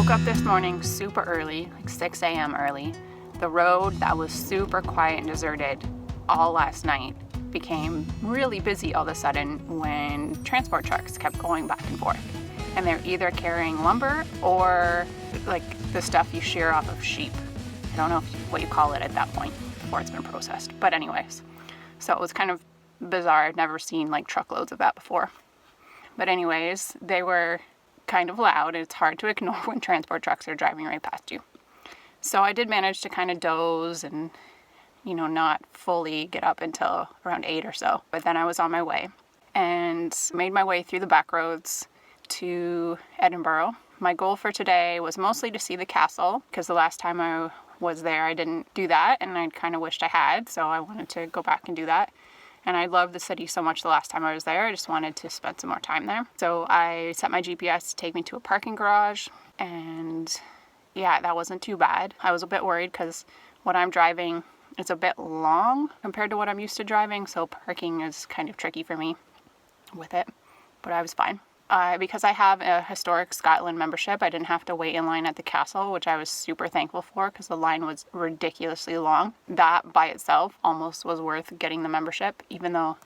woke up this morning super early, like 6 a.m. early. The road that was super quiet and deserted all last night became really busy all of a sudden when transport trucks kept going back and forth. And they're either carrying lumber or like the stuff you shear off of sheep. I don't know what you call it at that point before it's been processed. But anyways, so it was kind of bizarre. I've never seen like truckloads of that before. But anyways, they were kind of loud. It's hard to ignore when transport trucks are driving right past you. So I did manage to kind of doze and, not fully get up until around 8 or so. But then I was on my way and made my way through the back roads to Edinburgh. My goal for today was mostly to see the castle, because the last time I was there I didn't do that, and I kind of wished I had, so I wanted to go back and do that. And I loved the city so much the last time I was there, I just wanted to spend some more time there. So I set my GPS to take me to a parking garage, and yeah, that wasn't too bad. I was a bit worried because what I'm driving is a bit long compared to what I'm used to driving, so parking is kind of tricky for me with it, but I was fine. Because I have a Historic Scotland membership, I didn't have to wait in line at the castle, which I was super thankful for because the line was ridiculously long. That by itself almost was worth getting the membership, even though,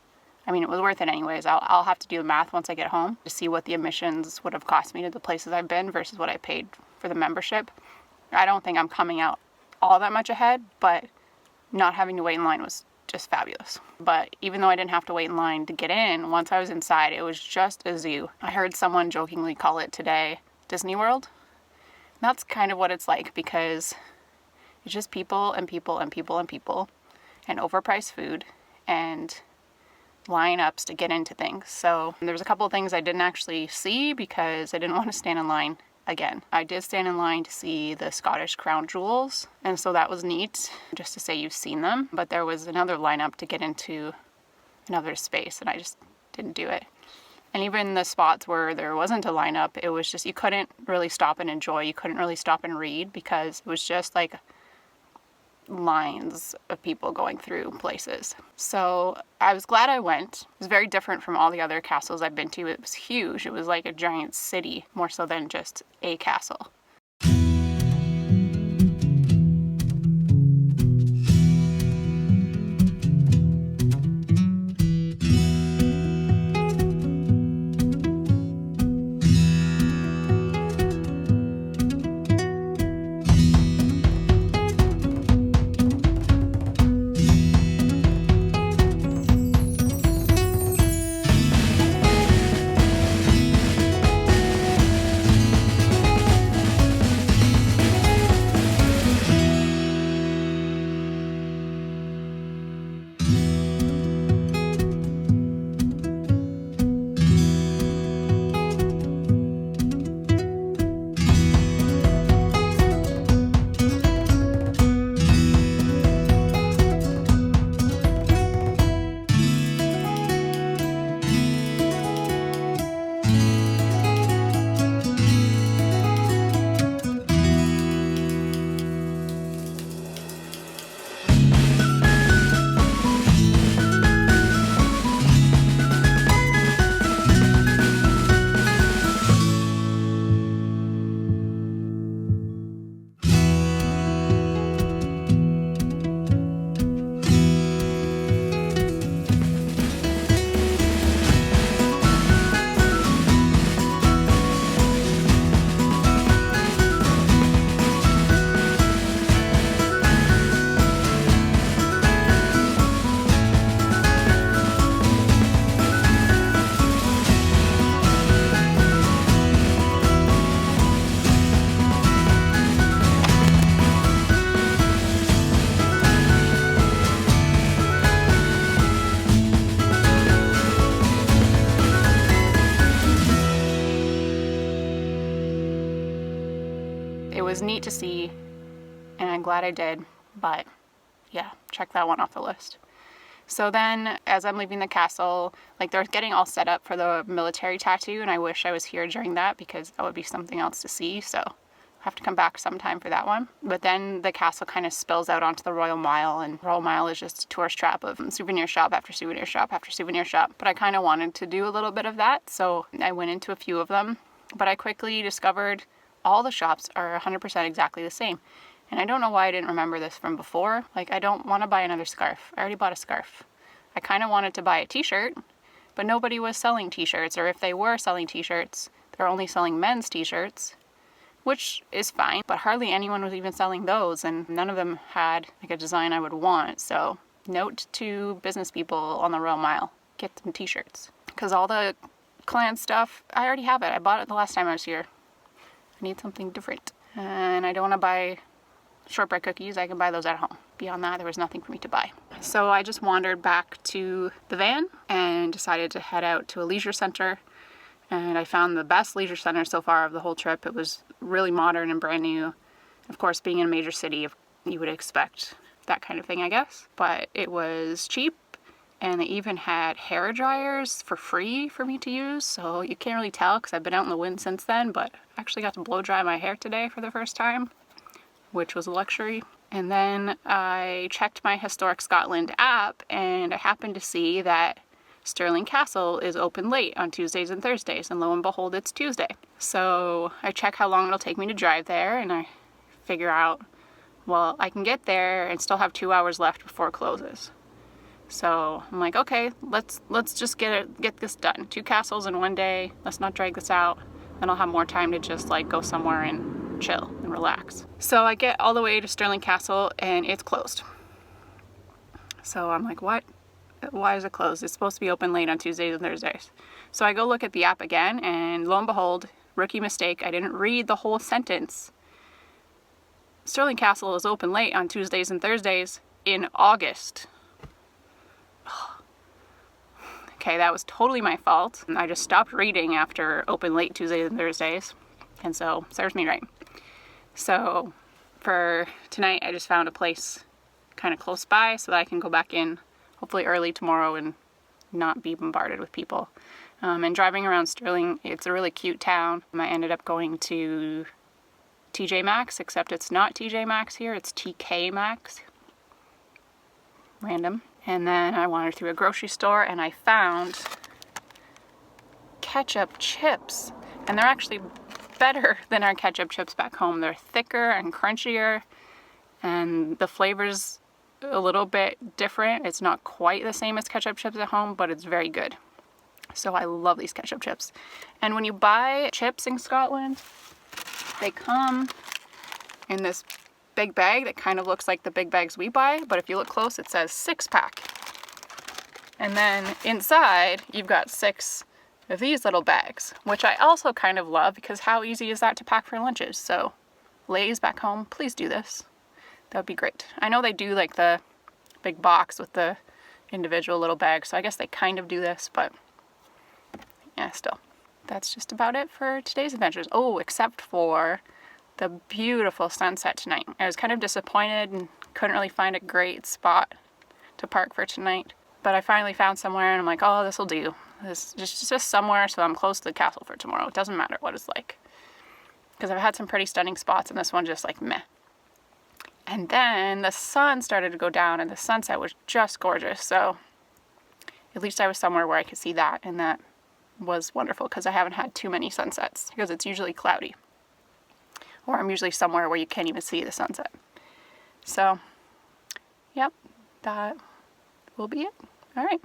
it was worth it anyways. I'll have to do the math once I get home to see what the admissions would have cost me to the places I've been versus what I paid for the membership. I don't think I'm coming out all that much ahead, but not having to wait in line was just fabulous. But even though I didn't have to wait in line to get in, once I was inside, it was just a zoo. I heard someone jokingly call it today Disney World. And that's kind of what it's like, because it's just people and people and people and people and overpriced food and lineups to get into things. So there's a couple of things I didn't actually see because I didn't want to stand in line again. I did stand in line to see the Scottish crown jewels, and so that was neat, just to say you've seen them. But there was another lineup to get into another space, and I just didn't do it. And even the spots where there wasn't a lineup, it was just, you couldn't really stop and enjoy. You couldn't really stop and read because it was just like lines of people going through places. So I was glad I went. It was very different from all the other castles I've been to. It was huge. It was like a giant city, more so than just a castle. It was neat to see, and I'm glad I did, but yeah, check that one off the list. So then, as I'm leaving the castle, they're getting all set up for the military tattoo, and I wish I was here during that because that would be something else to see, so I have to come back sometime for that one. But then the castle kind of spills out onto the Royal Mile, and Royal Mile is just a tourist trap of souvenir shop after souvenir shop after souvenir shop. But I kind of wanted to do a little bit of that, so I went into a few of them. But I quickly discovered all the shops are 100% exactly the same. And I don't know why I didn't remember this from before. Like, I don't want to buy another scarf. I already bought a scarf. I kind of wanted to buy a t-shirt, but nobody was selling t-shirts, or if they were selling t-shirts, they're only selling men's t-shirts, which is fine, but hardly anyone was even selling those, and none of them had like a design I would want. So note to business people on the Royal Mile, get some t-shirts, because all the clan stuff, I already have it. I bought it the last time I was here. I need something different, and I don't want to buy shortbread cookies. I can buy those at home. Beyond that, there was nothing for me to buy. So I just wandered back to the van and decided to head out to a leisure center. And I found the best leisure center so far of the whole trip. It was really modern and brand new. Of course, being in a major city, you would expect that kind of thing, I guess. But it was cheap, and they even had hair dryers for free for me to use. So you can't really tell because I've been out in the wind since then, but I actually got to blow dry my hair today for the first time, which was a luxury. And then I checked my Historic Scotland app, and I happened to see that Stirling Castle is open late on Tuesdays and Thursdays, and lo and behold, it's Tuesday. So I check how long it'll take me to drive there, and I figure out, well, I can get there and still have 2 hours left before it closes. So I'm like, okay, let's just get this done. 2 castles in one day. Let's not drag this out. Then I'll have more time to just like go somewhere and chill and relax. So I get all the way to Stirling Castle and it's closed. So I'm like, what? Why is it closed? It's supposed to be open late on Tuesdays and Thursdays. So I go look at the app again, and lo and behold, rookie mistake, I didn't read the whole sentence. Stirling Castle is open late on Tuesdays and Thursdays in August. Okay, that was totally my fault. I just stopped reading after open late Tuesdays and Thursdays, and so serves me right. So for tonight, I just found a place kind of close by so that I can go back in hopefully early tomorrow and not be bombarded with people. And driving around Stirling, it's a really cute town. I ended up going to TJ Maxx, except it's not TJ Maxx here, it's TK Maxx. Random. And then I wandered through a grocery store and I found ketchup chips. And they're actually better than our ketchup chips back home. They're thicker and crunchier, and the flavor's a little bit different. It's not quite the same as ketchup chips at home, but it's very good. So I love these ketchup chips. And when you buy chips in Scotland, they come in this big bag that kind of looks like the big bags we buy, but if you look close, it says 6-pack. And then inside, you've got 6 of these little bags, which I also kind of love because how easy is that to pack for lunches? So ladies back home, please do this. That would be great. I know they do like the big box with the individual little bags, so I guess they kind of do this, but yeah, still. That's just about it for today's adventures. Oh, except for the beautiful sunset tonight. I was kind of disappointed and couldn't really find a great spot to park for tonight, but I finally found somewhere and I'm like, oh, this will do. This just somewhere so I'm close to the castle for tomorrow. It doesn't matter what it's like, because I've had some pretty stunning spots and this one just like meh. And then the sun started to go down and the sunset was just gorgeous. So at least I was somewhere where I could see that, and that was wonderful because I haven't had too many sunsets because it's usually cloudy, or I'm usually somewhere where you can't even see the sunset. So, yep, that will be it. All right.